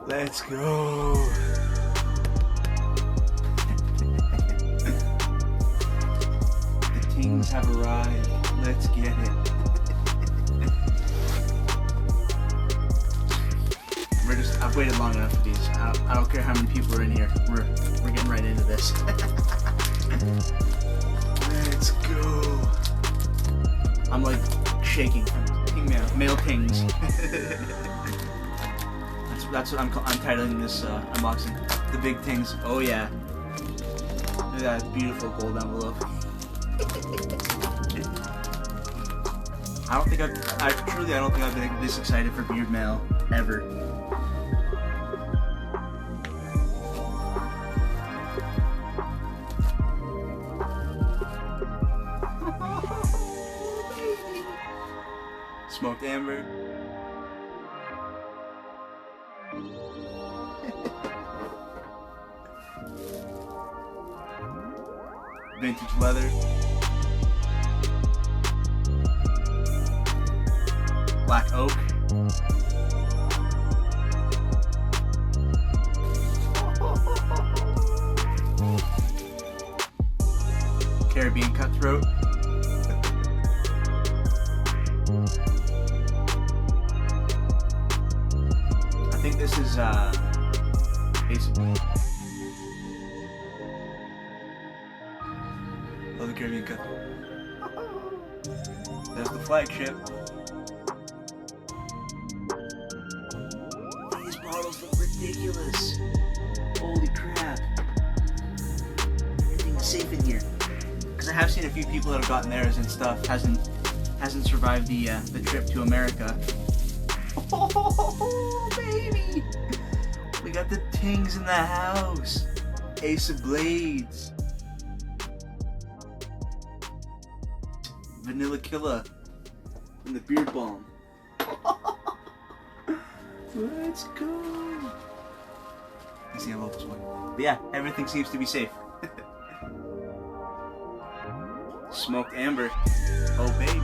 Let's go. The Tings have arrived. Let's get it. I've waited long enough for these. I don't care how many people are in here. We're getting right into this. Let's go. I'm like shaking from male Tings. That's what I'm titling this unboxing. The big Tings. Oh yeah. Look at that beautiful gold envelope. I don't think I've been this excited for beard mail ever. Smoked amber. Vintage leather. Black oak. Caribbean cutthroat. I think this is basically the Caribbean cutthroat. There's the flagship. These bottles look ridiculous. Holy crap. Everything is safe in here. Because I have seen a few people that have gotten theirs and stuff hasn't survived the trip to America. Oh baby! We got the Tings in the house. Ace of Blades. Vanilla Killer. And the Beard Balm. Let's go. Let's see how well this one. But yeah, everything seems to be safe. Smoked amber. Oh baby.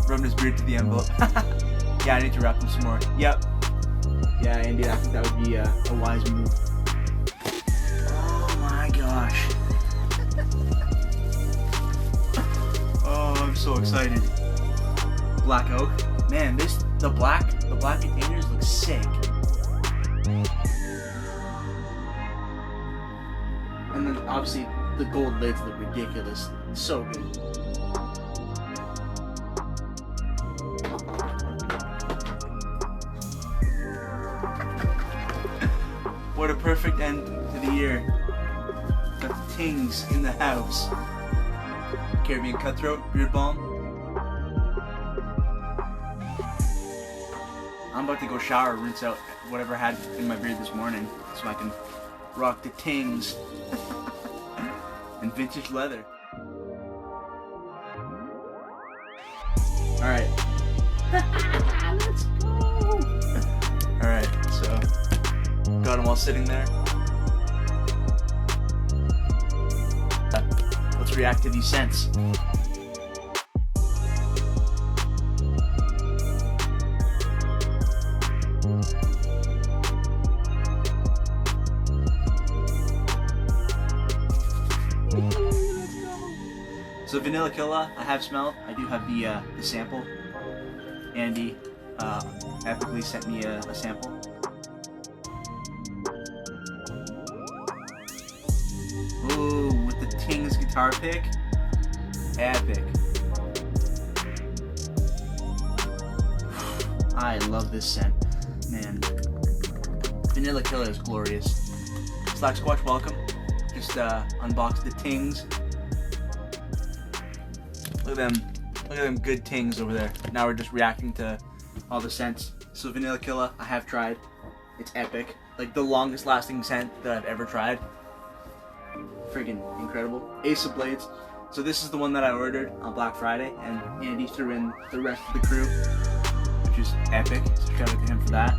Rubbing his beard to the envelope. Yeah, I need to wrap them some more. Yep. Yeah, Andy, I think that would be a wise move. Oh my gosh. Oh, I'm so excited. Black oak. Man, the black containers look sick. And then obviously the gold lids look ridiculous. So good. What a perfect end to the year. Got the Tings in the house. Caribbean cutthroat, Beard Balm. I'm about to go shower, rinse out whatever I had in my beard this morning so I can rock the Tings. And vintage leather. Alright. Let's go! Alright, so got them all sitting there. Let's react to these scents. So Vanilla Killa, I have smelled. I do have the sample. Andy epically sent me a sample. Ooh, with the Tings guitar pick. Epic. I love this scent. Man. Vanilla Killa is glorious. Slack Squatch, welcome. Just unboxed the Tings. Look at them good Tings over there. Now we're just reacting to all the scents. So Vanilla Killa, I have tried. It's epic. Like the longest lasting scent that I've ever tried. Friggin' incredible. Ace of Blades. So this is the one that I ordered on Black Friday, and Andy threw in the rest of the crew, which is epic. So shout out to him for that.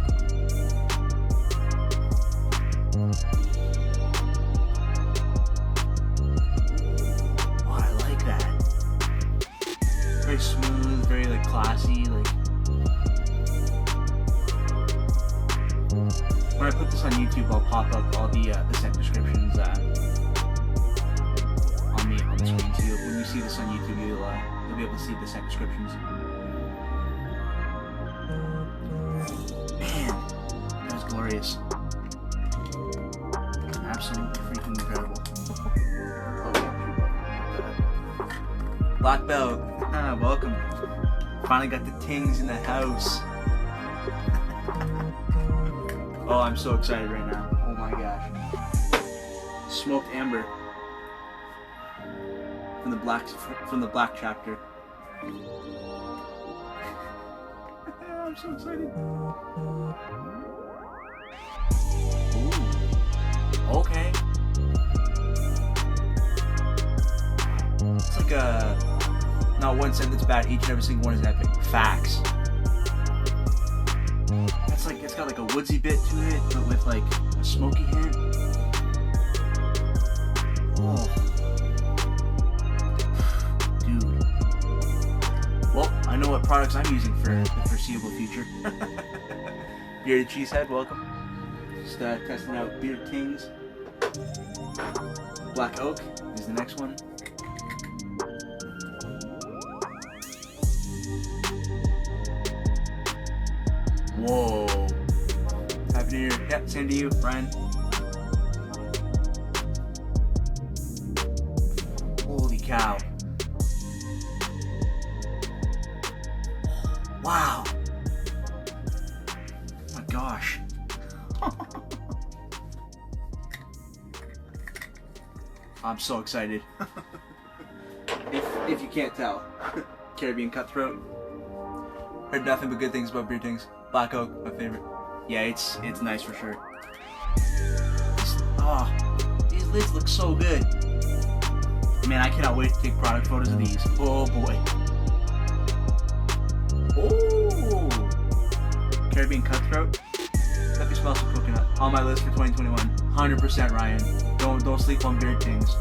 Very smooth, very like classy, like When I put this on YouTube, I'll pop up all the scent descriptions on the screen. So when you see this on YouTube, you'll be able to see the scent descriptions. Man, that was glorious. Absolutely freaking incredible. Black belt, welcome. Finally got the Tings in the house. Oh, I'm so excited right now. Oh my gosh. Smoked amber from the black chapter. I'm so excited. Ooh. Okay. It's like not one scent that's bad. Each and every single one is epic. Facts. That's like, it's got like a woodsy bit to it, but with like a smoky hint. Oh. Dude. Well, I know what products I'm using for the foreseeable future. Bearded Cheesehead, welcome. Just testing out Beard Tings. Black Oak is the next one. Whoa. Happy New Year. Yeah, same to you, Brian. Holy cow. Wow. Oh my gosh. I'm so excited. if you can't tell. Caribbean Cutthroat. Heard nothing but good things about Beard Tings. Black Oak, my favorite. Yeah, it's nice for sure. Oh, these lids look so good. Man, I cannot wait to take product photos of these. Oh boy. Oh, Caribbean Cutthroat. Definitely smells of coconut. On my list for 2021. 100% Ryan. Don't sleep on Beard Tings.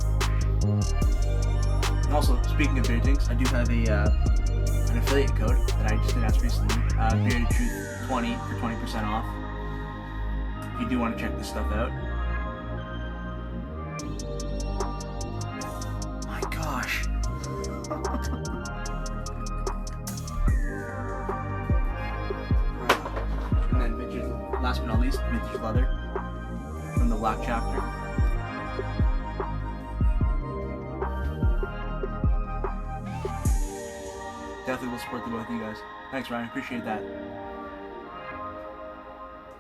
And also, speaking of Beard Tings, I do have an affiliate code that I just announced recently. Bearded Truth 20 for 20% off. If you do want to check this stuff out. My gosh. And then vintage, last but not least, vintage leather from the black chapter. Definitely will support the both of you guys. Thanks, Ryan. Appreciate that.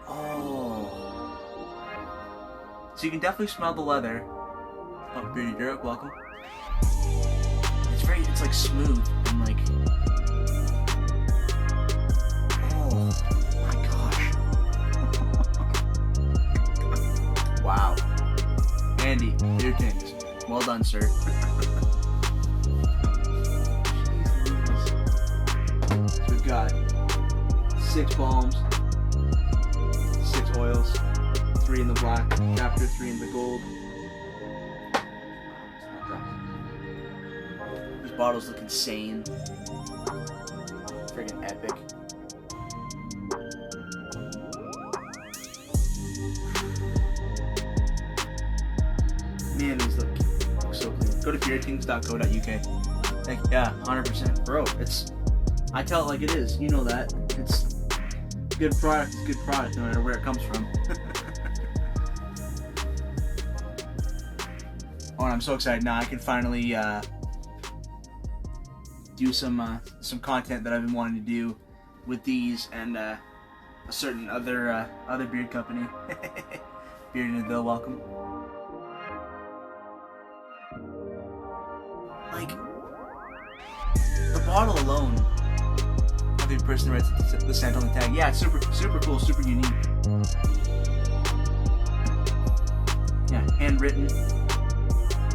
Oh. So you can definitely smell the leather. Oh, Bearded Derek, welcome. It's like smooth and like. Oh my gosh. Wow. Andy, Beard Tings. Well done, sir. So we've got 6 balms, 6 oils, 3 in the black, chapter 3 in the gold. These bottles look insane. Friggin' epic. Man, these look so clean. Go to beardtings.co.uk. Yeah, 100%. Bro, I tell it like it is. You know that. It's good product. It's good product, no matter where it comes from. Oh, and I'm so excited now. I can finally do some content that I've been wanting to do with these and a certain other beard company. Beard and Bill, welcome. Like the bottle alone. The person writes the scent on the tag. Yeah, it's super cool, super unique. Yeah, handwritten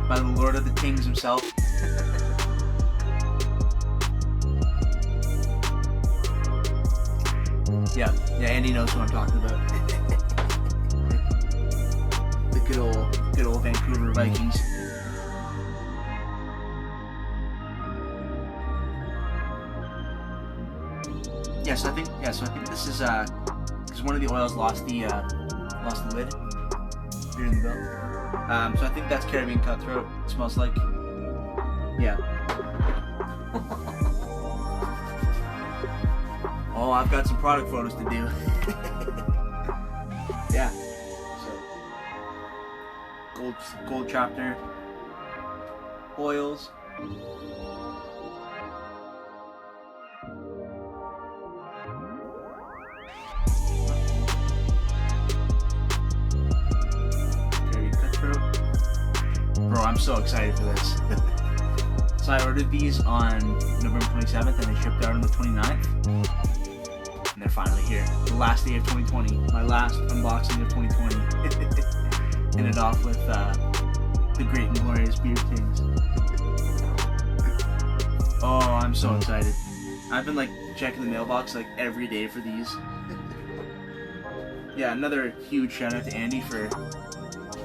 by the Lord of the Tings himself. Yeah, Andy knows who I'm talking about. The good old Vancouver Vikings. So I think this is because one of the oils lost the lid here in the bill. So I think that's Caribbean Cutthroat. It smells like. Yeah. Oh, I've got some product photos to do. Yeah. So gold chapter oils. Bro, I'm so excited for this. So I ordered these on November 27th and they shipped out on the 29th. And they're finally here. The last day of 2020. My last unboxing of 2020. Ended off with the great and glorious Beard Tings. Oh, I'm so excited. I've been like checking the mailbox like every day for these. Yeah, another huge shout out to Andy for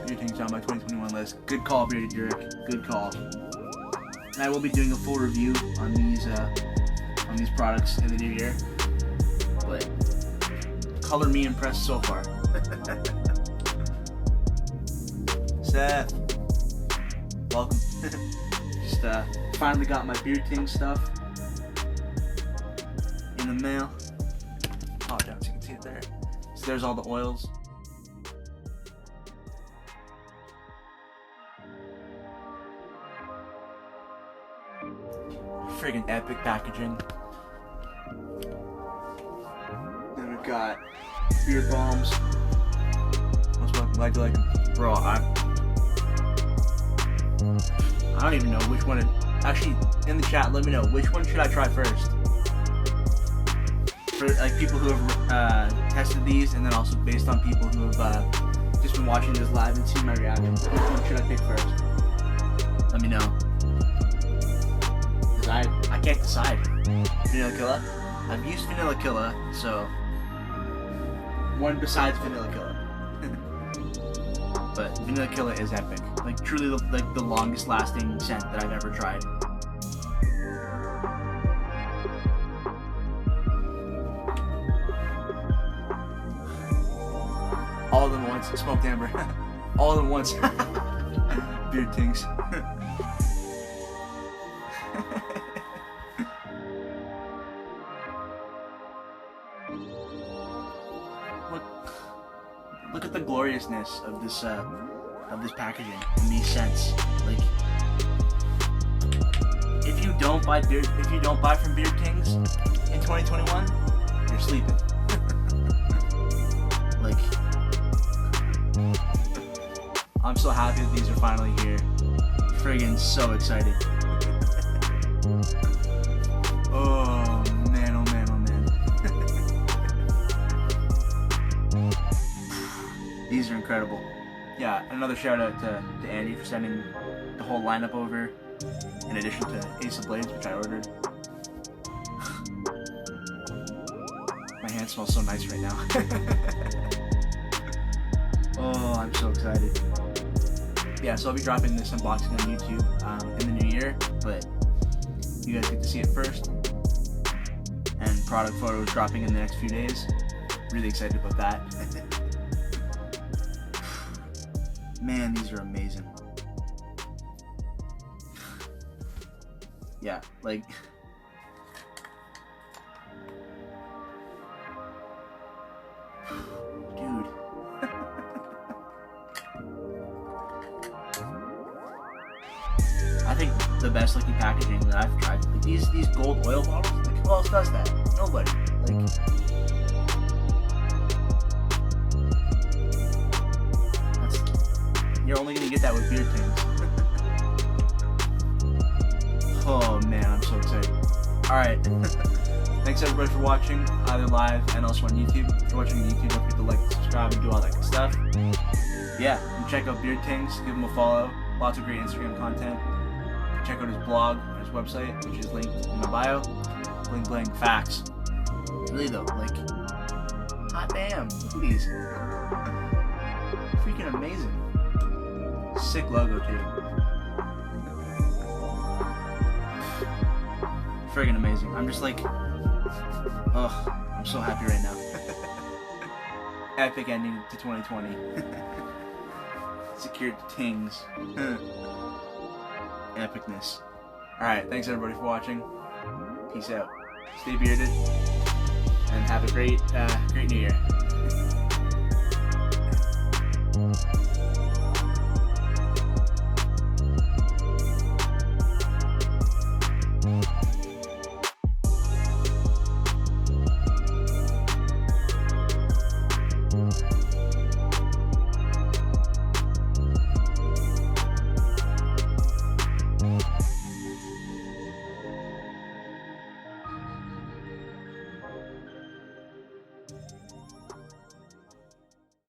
Beard Tings on my 2021 list. Good call, Bearded Jurek. Good call. And I will be doing a full review on these products in the new year. But color me impressed so far. Seth, welcome. Just finally got my Beard Tings stuff in the mail. Oh, down so you can see it there. So there's all the oils. Friggin' epic packaging. Then we've got Beard Balms. Most welcome, glad you like them. Bro, I don't even know which one. Actually, in the chat, let me know which one should I try first. For like people who have tested these, and then also based on people who have just been watching this live and seen my reaction. Which one should I pick first? Let me know. I can't decide. Vanilla-Killa. I've used Vanilla-Killa, so one besides Vanilla-Killa. But Vanilla-Killa is epic. Like truly, the longest lasting scent that I've ever tried. All in once, smoked amber. All in once. Beard Tings. Look at the gloriousness of this packaging and these scents. Like, if you don't buy from Beard Tings in 2021, you're sleeping. Like, I'm so happy that these are finally here. Friggin' so excited. Oh man, oh man, oh man. These are incredible. Yeah, another shout out to Andy for sending the whole lineup over, in addition to Ace of Blades, which I ordered. My hand smells so nice right now. Oh, I'm so excited. Yeah, so I'll be dropping this unboxing on YouTube in the new year, but you guys get to see it first. And product photos dropping in the next few days. Really excited about that. Man, these are amazing. Yeah, like... Dude. I think the best looking packaging that I've tried. Like these gold oil bottles, like who else does that? Nobody. Like... You're only gonna get that with Beard Tings. Oh man, I'm so excited. Alright. Thanks everybody for watching, either live and also on YouTube. If you're watching on YouTube, don't forget to like, subscribe, and do all that good stuff. Yeah, and check out Beard Tings, give him a follow. Lots of great Instagram content. Check out his blog, his website, which is linked in my bio. Bling bling, facts. Really though, like, hot damn, look at these. Freaking amazing. Sick logo too. Friggin' amazing. I'm just like, oh, I'm so happy right now. epic ending to 2020. Secured Tings. Epicness. Alright, thanks everybody for watching. Peace out. Stay bearded. And have a great new year.